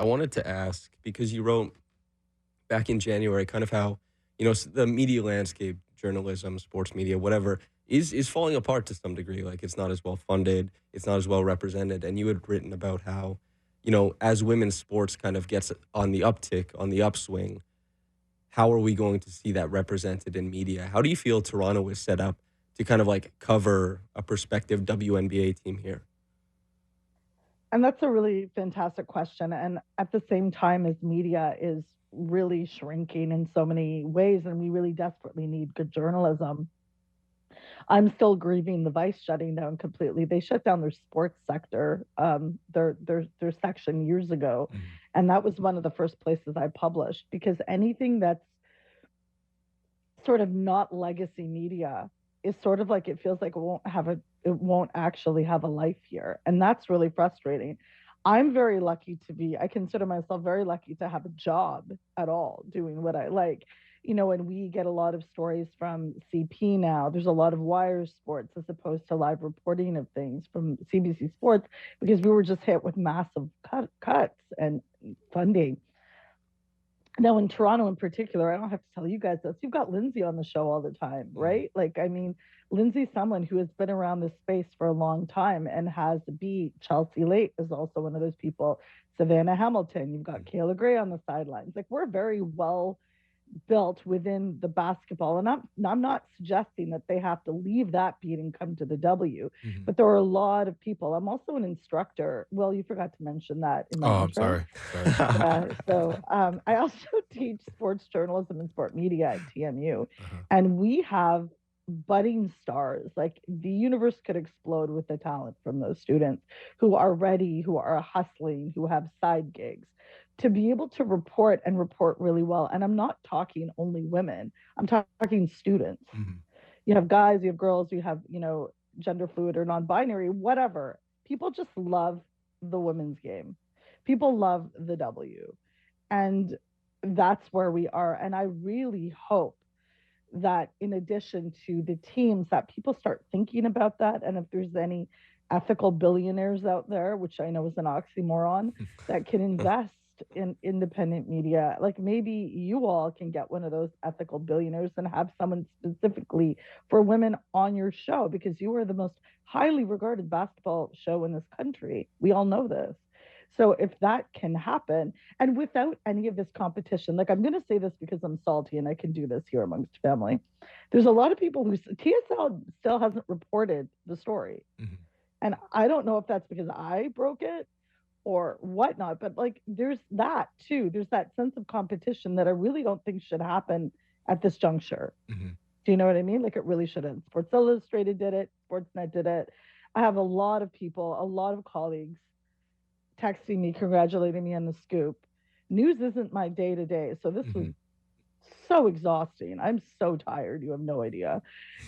I wanted to ask because you wrote back in January kind of how, the media landscape, journalism, sports media, whatever, is falling apart to some degree. Like it's not as well funded, it's not as well represented. And you had written about how, as women's sports kind of gets on the uptick, on the upswing, how are we going to see that represented in media? How do you feel Toronto is set up to kind of like cover a prospective WNBA team here? And that's a really fantastic question. And at the same time as media is really shrinking in so many ways, and we really desperately need good journalism, I'm still grieving the Vice shutting down completely. They shut down their sports sector, their section years ago, Mhm. and that was one of the first places I published because anything that's sort of not legacy media is sort of like it feels like it won't actually have a life here, and that's really frustrating. I'm very lucky to be I consider myself very lucky to have a job at all doing what I like. And we get a lot of stories from CP now. There's a lot of wire sports as opposed to live reporting of things from CBC Sports because we were just hit with massive cuts and funding. Now in Toronto in particular, I don't have to tell you guys this. You've got Lindsay on the show all the time, Mhm. right? Like, I mean, Lindsay's someone who has been around this space for a long time and has beat Chelsea Late is also one of those people. Savannah Hamilton, you've got Mhm. Kayla Gray on the sidelines. Like, we're very well built within the basketball. And I'm not suggesting that they have to leave that beat and come to the W, Mhm. but there are a lot of people. I'm also an instructor. Well, you forgot to mention that in my Oh, I'm intro. sorry. Sorry. Yeah. So I also teach sports journalism and sport media at TMU, Uh-huh. and we have budding stars. Like the universe could explode with the talent from those students who are ready, who are hustling, who have side gigs to be able to report and report really well. And I'm not talking only women. I'm talking students. Mhm. You have guys, you have girls, you have, gender fluid or non-binary, whatever. People just love the women's game. People love the W. And that's where we are. And I really hope that in addition to the teams that people start thinking about that, and if there's any ethical billionaires out there, which I know is an oxymoron, that can invest in independent media, like maybe you all can get one of those ethical billionaires and have someone specifically for women on your show because you are the most highly regarded basketball show in this country. We all know this. So if that can happen, and without any of this competition, like I'm going to say this because I'm salty and I can do this here amongst family. There's a lot of people who TSL still hasn't reported the story. Mhm. And I don't know if that's because I broke it or whatnot, but like there's that too. There's that sense of competition that I really don't think should happen at this juncture. Mhm. Do you know what I mean? Like it really shouldn't. Sports Illustrated did it, Sportsnet did it. I have a lot of people, a lot of colleagues texting me, congratulating me on the scoop. News isn't my day to day. So this was Mhm. so exhausting. I'm so tired. You have no idea.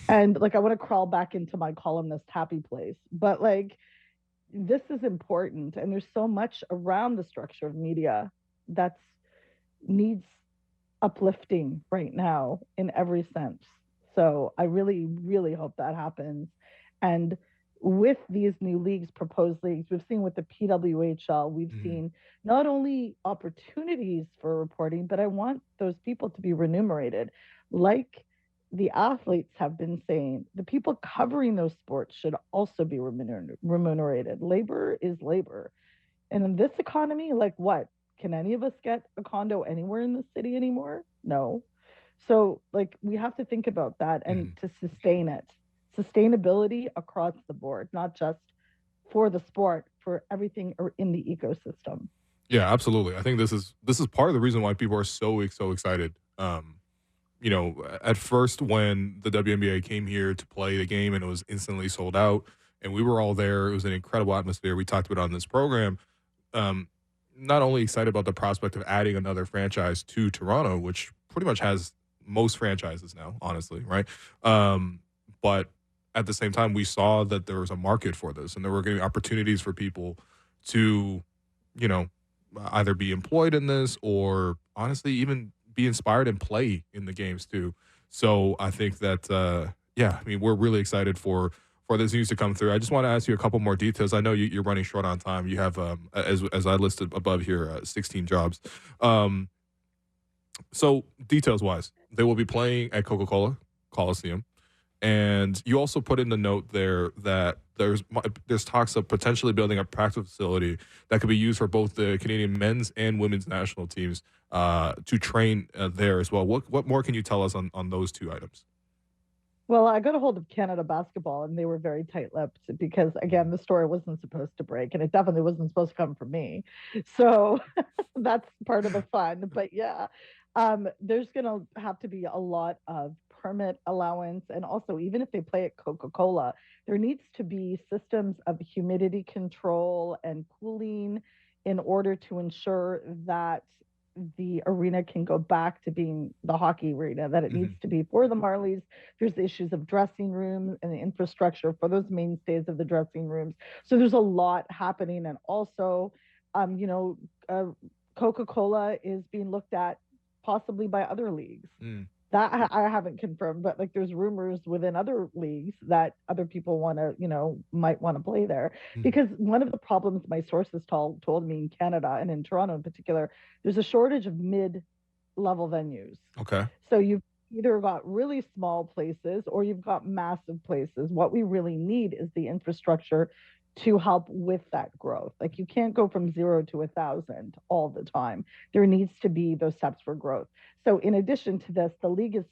And like, I want to crawl back into my columnist happy place. But like, this is important. And there's so much around the structure of media that's needs uplifting right now in every sense. So I really, really hope that happens. And with these new leagues, proposed leagues, we've seen with the PWHL, we've Mhm. seen not only opportunities for reporting, but I want those people to be remunerated. Like the athletes have been saying, the people covering those sports should also be remunerated. Labor is labor. And in this economy, like what? Can any of us get a condo anywhere in the city anymore? No. So, like, we have to think about that and Mhm. to sustain it. Sustainability across the board, not just for the sport, for everything in the ecosystem. Yeah, absolutely. I think this is part of the reason why people are so excited. At first when the WNBA came here to play the game and it was instantly sold out, and we were all there, it was an incredible atmosphere. We talked about it on this program. Um, Not only excited about the prospect of adding another franchise to Toronto, which pretty much has most franchises now, honestly, right? But at the same time, we saw that there was a market for this, and there were going to be opportunities for people to, you know, either be employed in this or honestly even be inspired and play in the games too. So I think that, yeah, I mean, we're really excited for for this news to come through. I just want to ask you a couple more details. I know you're running short on time. You have, as I listed above here, 16 jobs. Um, so details wise, they will be playing at Coca-Cola Coliseum. And you also put in the note there that there's talks of potentially building a practice facility that could be used for both the Canadian men's and women's national teams to train there as well. What more can you tell us on those two items? Well, I got a hold of Canada Basketball, and they were very tight-lipped because, again, the story wasn't supposed to break, and it definitely wasn't supposed to come from me. So that's part of the fun. But yeah, there's going to have to be a lot of permit allowance, and also even if they play at Coca-Cola, there needs to be systems of humidity control and cooling in order to ensure that the arena can go back to being the hockey arena that it needs to be for the Marlies. There's issues of dressing rooms and the infrastructure for those mainstays of the dressing rooms. So there's a lot happening. And also, Coca-Cola is being looked at possibly by other leagues. That I haven't confirmed, but like there's rumors within other leagues that other people want to, might want to play there. Because one of the problems my sources told me in Canada and in Toronto in particular, there's a shortage of mid-level venues. Okay. So you've either got really small places or you've got massive places. What we really need is the infrastructure to help with that growth. Like you can't go from 0 to 1,000 all the time. There needs to be those steps for growth. So in addition to this, the league is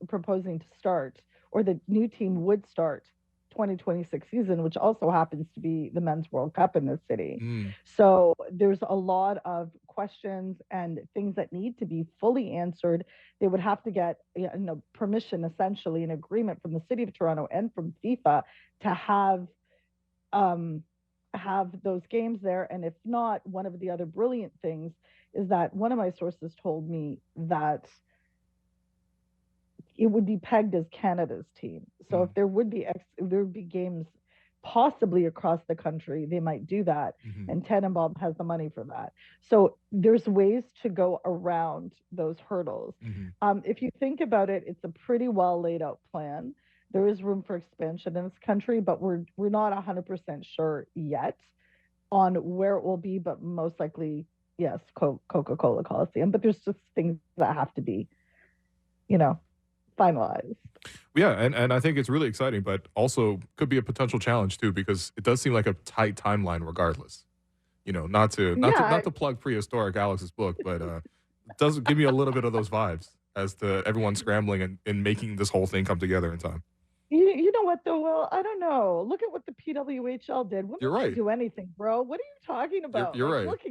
proposing to start, or the new team would start 2026 season, which also happens to be the Men's World Cup in this city. So there's a lot of questions and things that need to be fully answered. They would have to get permission, essentially an agreement from the city of Toronto and from FIFA to have those games there. And if not, one of the other brilliant things is that one of my sources told me that it would be pegged as Canada's team. So if there would be games possibly across the country, they might do that. And Tannenbaum has the money for that. So there's ways to go around those hurdles. If you think about it, it's a pretty well laid out plan. There is room for expansion in this country, but we're not 100% sure yet on where it will be, but most likely, yes, Coca-Cola Coliseum. But there's just things that have to be, finalized. Yeah, and I think it's really exciting, but also could be a potential challenge too, because it does seem like a tight timeline regardless. Not to plug Prehistoric Alex's book, but it does give me a little bit of those vibes as to everyone scrambling and making this whole thing come together in time. You know what though, Will? I don't know. Look at what the PWHL did. You're right. Do anything, bro. What are you talking about? You're right. Look,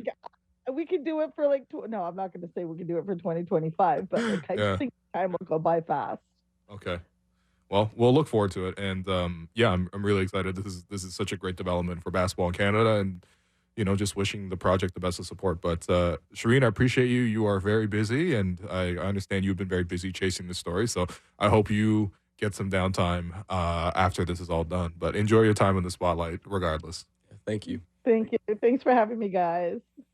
we could do it for no, I'm not going to say we can do it for 2025, but I just think time will go by fast. Okay. Well, we'll look forward to it, and I'm really excited. This is such a great development for basketball in Canada, and just wishing the project the best of support. But Shireen, I appreciate you. You are very busy, and I understand you've been very busy chasing this story. So I hope you get some downtime after this is all done. But enjoy your time in the spotlight, regardless. Thank you. Thank you. Thanks for having me, guys.